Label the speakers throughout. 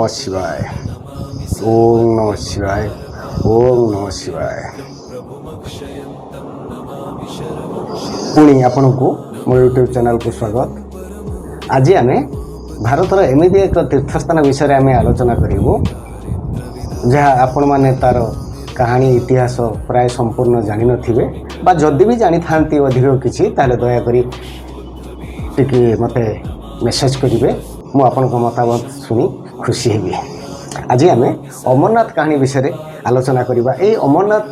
Speaker 1: शिवाय। ओम नमः शिवाय। ओम नमः शिवाय। पुणी आपण को मोर यूट्यूब चैनल को स्वागत। आज आम भारतर एमती एक तीर्थस्थान विषय आम आलोचना करूँ जहाँ आपण मैंने तार कहानी इतिहास प्राय संपूर्ण जानी नथिबे बा जदि भी जानी थांती अधिक किछि ताले दया करी टिके मते मेसेज करिवे मु आपन को मतामत सुनी खुशी हेबी। आज आम अमरनाथ कहानी विषय आलोचना करिबा। ए अमरनाथ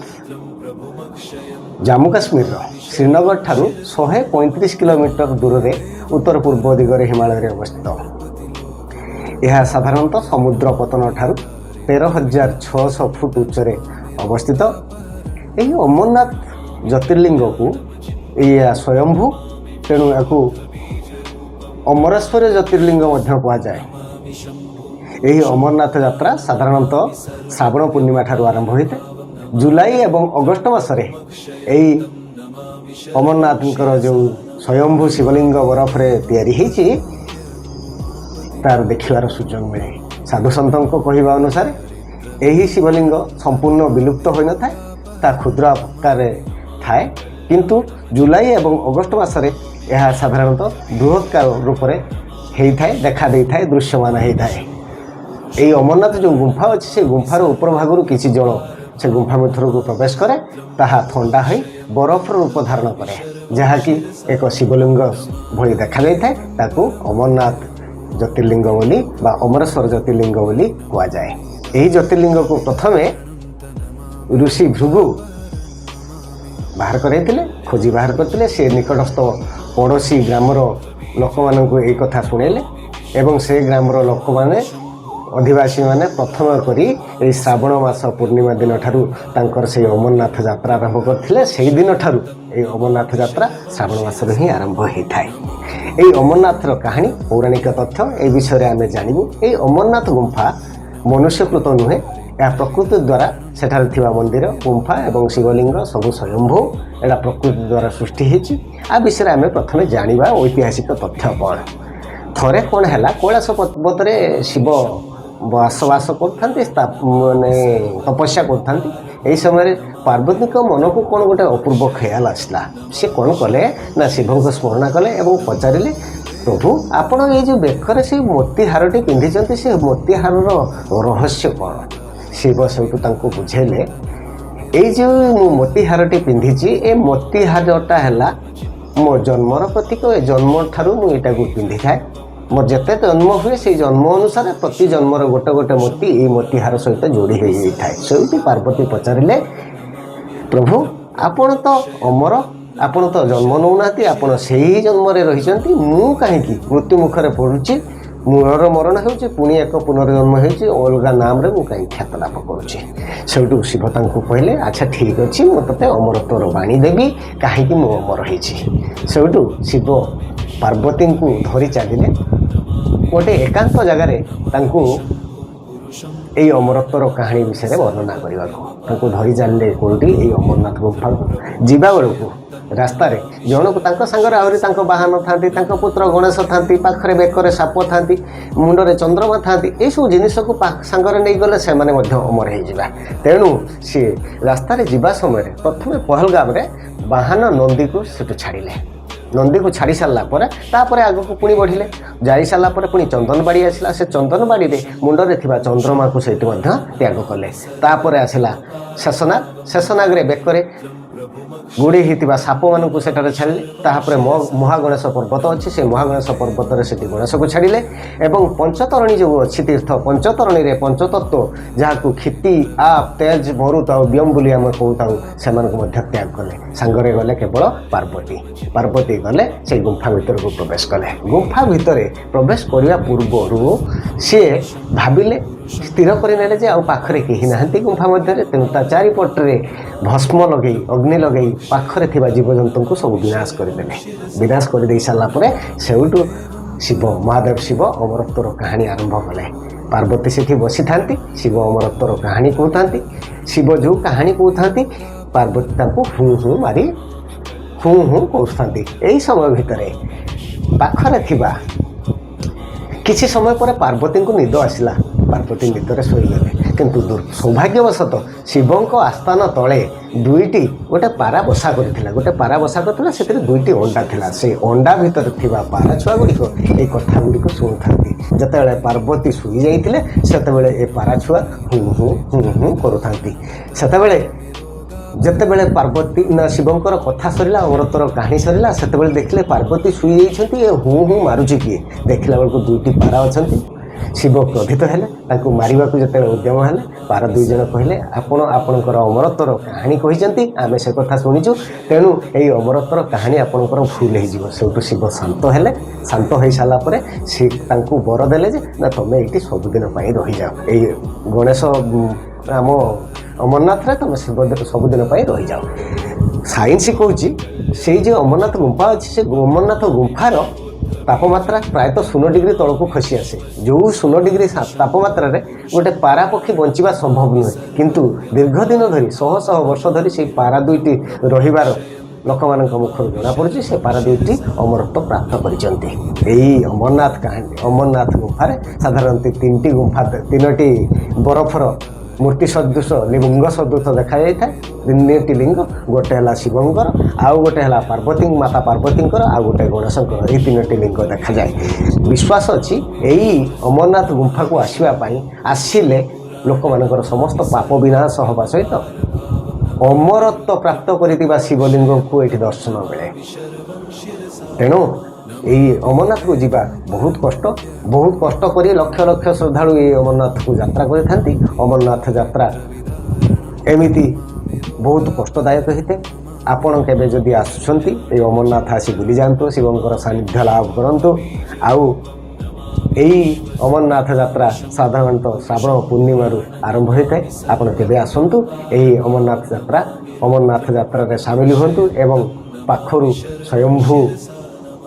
Speaker 1: जम्मू काश्मीर श्रीनगर ठारू 135 किलोमीटर दूर रे उत्तर पूर्व दिगरे हिमालय रे अवस्थित। यह साधारणतः समुद्र पतन ठारू 13,600 फुट उच्चरे अवस्थित। यही अमरनाथ ज्योतिर्लिंग को यह स्वयंभू तेणु या अमरेश्वर ज्योतिर्लिंग कहुए। यही अमरनाथ यात्रा साधारणतः श्रावण पूर्णिमा ठारू आरंभ होता है। जुलाई एवं अगस्ट मासरे यही अमरनाथ जो स्वयंभू शिवलिंग बरफ रे तैयारी होती तार देखिबार सुजोग मिले। साधु सन्तों कहवा अनुसार यही शिवलिंग संपूर्ण विलुप्त हो न था, ता क्षुद्र आकार थाए, किंतु जुलाई एवं अगस्ट मासरे यह साधारणतः बृहत्कार रूप से देखा दे था दृश्यमान होता है। यही अमरनाथ जो गुंफा अच्छी से गुंफार ऊपर भागु किसी जल से गुंफा मध्य को प्रवेश करे ताहा थंडा हो बरफ रूप धारण करे जहाँकि एक शिवलिंग भली देखा जाए ताकू अमरनाथ ज्योतिर्लिंग बोली बा अमरेश्वर ज्योतिर्लिंग बोली कह जाए। यही ज्योतिर्लिंग को प्रथमे ऋषि भृगु बाहर करते खोजी बाहर करते। से निकटस्थ पड़ोशी ग्रामर लोक मानू यही कथा शुणेले एवं से ग्रामर लोक मैंने अधिवासी माने प्रथम करी श्रावण मास पूर्णिमा दिन ठारू तांकर से अमरनाथ यात्रा आरंभ करथिले। से दिन ठारू ये अमरनाथ यात्रा श्रावण मास ही आरंभ होता है। यही अमरनाथर कहानी पौराणिक तथ्य ए विषय आम जानू। ये अमरनाथ गुंफा मनुष्यकृत नुहे, यह प्रकृति द्वारा सेठारे थिबा मंदिर गुंफा एवं शिवलिंग सबू स्वयंभू एटा प्रकृति द्वारा सृष्टि होती। आ विषय आम प्रथम जानिबा ऐतिहासिक तथ्य कौन। थरे कौन है कैलाश पर्वत रे शिव बसवास करते तपस्या करते समय पार्वती मन को कौन गोटे अपूर्व ख्याल आसला। सी कौन कले ना शिव को स्मरण कले और पचारे प्रभु आपण ये जो बेकर से मोतीहारटी पिंधि से मोतीहार रहस्य कौन। शिव से बुझेले ये जो मोतीहारटी पिंधि ए मोतीहारटा है मो जन्मर प्रतीक। जन्म ठारू मुझा पिंधि थाए मोर जिते जन्म हुए से जन्म अनुसार प्रति जन्मर गोटे गोटे मोती ये मोतीहार सहित जोड़ी हो जाए। से पार्वती पचारे प्रभु आपण तो अमर, आपण तो जन्म नौना, आपण से ही जन्म रही मु कहीं मृत्यु मुखर पड़ुची, मूलर मरण हो पुणी एक पुनर्जन्म हो अलग नाम रे कहीं ख्यात लाभ करुँचे। से शिव कहले अच्छा ठीक अच्छे मुझे अमरत्वर बाणी देवी कहीं मु अमर हो। शिव पार्वती को धरी चलिए गोटे एकांत जगार यही अमरत्वर कहानी विषय वर्णना करने को धरी चलिए कौटी ये अमरनाथ गुंफा जीवा बेलू रास्तार जन को सांगरे आहरी बाहन था पुत्र गणेश था पाखे बेकर साप था मुंडे चंद्रमा था ये सब जिनस को सांगरे नहीं गले से अमर हो। तेणु सी रास्तार जीवा समय प्रथम पहलगाम बाहन नंदी को सेठू छाड़िले। नंदी को छाड़ी सारा पर आग को पुणी बढ़िले जा सारापर पुणी चंदनबाड़ी आसला। से चंदनबाड़ी रे मुंडरे थिबा चंद्रमा को सहित त्याग कले। तापर आसला शेषनाग। शेषनाग रे बेकरे गुड़ी होता साप मानू सेठारे छाड़िले। तापर महागणेश पर्वत अच्छी से महागणेश पर्वत से गणेश को छाड़िले। एवं पंचतरणी जो अच्छी तीर्थ पंचतरणी रे पंचतत्व जहाँ क्षिति आप तेज मरुत और व्यम बोली आम कहूँ से त्याग कले। सांगरे गले केवल पार्वती। पार्वती गले से गुंफा भीतर को प्रवेश कले। गुंफा भितर प्रवेश करने पूर्व सी भाविले स्थिर करने जे पाखरे कहीं ना गुंफा मध्य। तेणु ता चारिपटे भस्म लगे अग्नि लगे पाखरे थिबा जीवजंतु को सब विनाश करदे। विनाश कर दे सारापर सेठू शिव महादेव शिव अमरत्वर कहानी आरंभ कले। पार्वती से बसी था शिव अमरत्वर कहानी कहता। शिव जो कहानी कहता पार्वती हूँ हूँ मारी हूँ हूँ कहते। यही समय भितर पाखरे थिबा किसी समय पर पार्वती को निद आसला। ପାର୍ବତୀ ନିଦରେ ଶୋଇଗଲେ। କିନ୍ତୁ ସୌଭାଗ୍ୟବଶତଃ ଶିବଙ୍କ ଆସ୍ଥାନ ତଳେ ଦୁଇଟି ଗୋଟେ ପାରା ବସା କରିଥିଲା। ଗୋଟେ ପାରା ବସା କରିଥିଲା, ସେଥିରେ ଦୁଇଟି ଅଣ୍ଡା ଥିଲା। ସେଇ ଅଣ୍ଡା ଭିତରେ ଥିବା ପାରା ଛୁଆ ଗୁଡ଼ିକ ଏଇ କଥା ଗୁଡ଼ିକୁ ଶୁଣୁଥାନ୍ତି। ଯେତେବେଳେ ପାର୍ବତୀ ଶୋଇଯାଇଥିଲେ ସେତେବେଳେ ଏ ପାରା ଛୁଆ ହୁଁ ହୁଁ ହୁଁ ହୁଁ କରୁଥାନ୍ତି। ଯେତେବେଳେ ପାର୍ବତୀ ଶିବଙ୍କର କଥା ସରିଲା, ଅମରତ୍ୱର କାହାଣୀ ସରିଲା, ସେତେବେଳେ ଦେଖିଲେ ପାର୍ବତୀ ଶୋଇଯାଇଛନ୍ତି। ଏ ହୁଁ ହୁଁ ମାରୁଛି କିଏ? ଦେଖିଲା ବେଳକୁ ଦୁଇଟି ପାରା ଅଛନ୍ତି। ଶିବ କ୍ରୋଧିତ ହେଲେ, ତାଙ୍କୁ ମାରିବାକୁ ଯେତେବେଳେ ଉଦ୍ୟମ ହେଲେ, ପାରା ଦୁଇ ଜଣ କହିଲେ ଆପଣ ଆପଣଙ୍କର ଅମରତ୍ୱର କାହାଣୀ କହିଛନ୍ତି, ଆମେ ସେ କଥା ଶୁଣିଛୁ, ତେଣୁ ଏଇ ଅମରତ୍ୱର କାହାଣୀ ଆପଣଙ୍କର ଭୁଲ ହେଇଯିବ। ସେଇଠୁ ଶିବ ଶାନ୍ତ ହେଲେ। ଶାନ୍ତ ହୋଇସାରିଲା ପରେ ସେ ତାଙ୍କୁ ବର ଦେଲେ ଯେ ନା ତମେ ଏଇଠି ସବୁଦିନ ପାଇଁ ରହିଯାଅ, ଏଇ ଗଣେଶ ଆମ ଅମରନାଥରେ ତମେ ସବୁଦିନ ପାଇଁ ରହିଯାଅ। ସାଇନ୍ସ କହୁଛି ସେଇ ଯେ ଅମରନାଥ ଗୁମ୍ଫା ଅଛି, ସେ ଅମରନାଥ ଗୁମ୍ଫାର ତାପମାତ୍ରା ପ୍ରାୟତଃ 0 ଡିଗ୍ରୀ ତଳକୁ ଖସି ଆସେ। ଯେଉଁ 0 ଡିଗ୍ରୀ ତାପମାତ୍ରାରେ ଗୋଟେ ପାରା ପକ୍ଷୀ ବଞ୍ଚିବା ସମ୍ଭବ ନୁହେଁ। କିନ୍ତୁ ଦୀର୍ଘ ଦିନ ଧରି, ଶହ ଶହ ବର୍ଷ ଧରି ସେଇ ପାରା ଦୁଇଟି ରହିବାର ଲୋକମାନଙ୍କ ମୁଖରୁ ଜଣାପଡ଼ୁଛି। ସେ ପାରା ଦୁଇଟି ଅମରତ୍ୱ ପ୍ରାପ୍ତ କରିଛନ୍ତି। ଏଇ ଅମରନାଥ ଗୁମ୍ଫାରେ ସାଧାରଣତଃ 3ଟି ବରଫର ମୂର୍ତ୍ତି ସଦୃଶ ଲିଙ୍ଗ ସଦୃଶ ଦେଖାଯାଇଥାଏ। 3ଟି ଲିଙ୍ଗ, ଗୋଟେ ହେଲା ଶିବଙ୍କର, ଆଉ ଗୋଟେ ହେଲା ମାତା ପାର୍ବତୀଙ୍କର, ଆଉ ଗୋଟେ ଗଣେଶଙ୍କର। ଏହି 3ଟି ଲିଙ୍ଗ ଦେଖାଯାଏ। ବିଶ୍ୱାସ ଅଛି ଏଇ ଅମରନାଥ ଗୁମ୍ଫାକୁ ଆସିଲେ ଲୋକମାନଙ୍କର ସମସ୍ତ ପାପ ବିନାଶ ହେବା ସହିତ ଅମରତ୍ୱ ପ୍ରାପ୍ତ କରିଥିବା ଶିବଲିଙ୍ଗକୁ ଏଇଠି ଦର୍ଶନ ମିଳେ। ତେଣୁ ଏଇ ଅମରନାଥକୁ ଯିବା ବହୁତ କଷ୍ଟ କରି ଲକ୍ଷ ଲକ୍ଷ ଶ୍ରଦ୍ଧାଳୁ ଏଇ ଅମରନାଥକୁ ଯାତ୍ରା କରିଥାନ୍ତି। ଅମରନାଥ ଯାତ୍ରା ଏମିତି ବହୁତ କଷ୍ଟଦାୟକ ହେଇଥାଏ। ଆପଣ କେବେ ଯଦି ଆସୁଛନ୍ତି ଏଇ ଅମରନାଥ ଆସି ବୁଲି ଯାଆନ୍ତୁ, ଶିବଙ୍କର ସାନ୍ନିଧ୍ୟ ଲାଭ କରନ୍ତୁ। ଆଉ ଏଇ ଅମରନାଥ ଯାତ୍ରା ସାଧାରଣତଃ ଶ୍ରାବଣ ପୂର୍ଣ୍ଣିମାରୁ ଆରମ୍ଭ ହୋଇଥାଏ। ଆପଣ କେବେ ଆସନ୍ତୁ, ଏହି ଅମରନାଥ ଯାତ୍ରାରେ ସାମିଲ ହୁଅନ୍ତୁ ଏବଂ ପାଖରୁ ସ୍ୱୟମ୍ଭୁ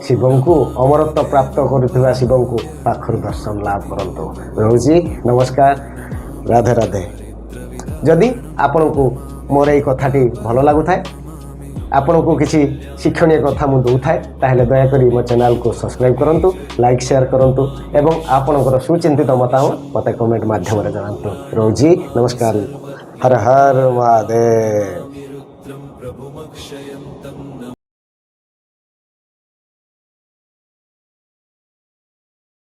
Speaker 1: ଶିବଙ୍କୁ, ଅମରତ୍ୱ ପ୍ରାପ୍ତ କରୁଥିବା ଶିବଙ୍କୁ ପାଖରୁ ଦର୍ଶନ ଲାଭ କରନ୍ତୁ। ରହୁଛି, ନମସ୍କାର, ରାଧେ ରାଧେ। ଯଦି ଆପଣଙ୍କୁ ମୋର ଏଇ କଥାଟି ଭଲ ଲାଗୁଥାଏ, ଆପଣଙ୍କୁ କିଛି ଶିକ୍ଷଣୀୟ କଥା ମୁଁ ଦେଉଥାଏ, ତାହେଲେ ଦୟାକରି ମୋ ଚ୍ୟାନେଲକୁ ସବସ୍କ୍ରାଇବ୍ କରନ୍ତୁ, ଲାଇକ୍ ସେୟାର କରନ୍ତୁ ଏବଂ ଆପଣଙ୍କର ସୁଚିନ୍ତିତ ମତାମତ ମୋତେ କମେଣ୍ଟ ମାଧ୍ୟମରେ ଜଣାନ୍ତୁ। ରହୁଛି, ନମସ୍କାର, ହର ହର ମହାଦେବ।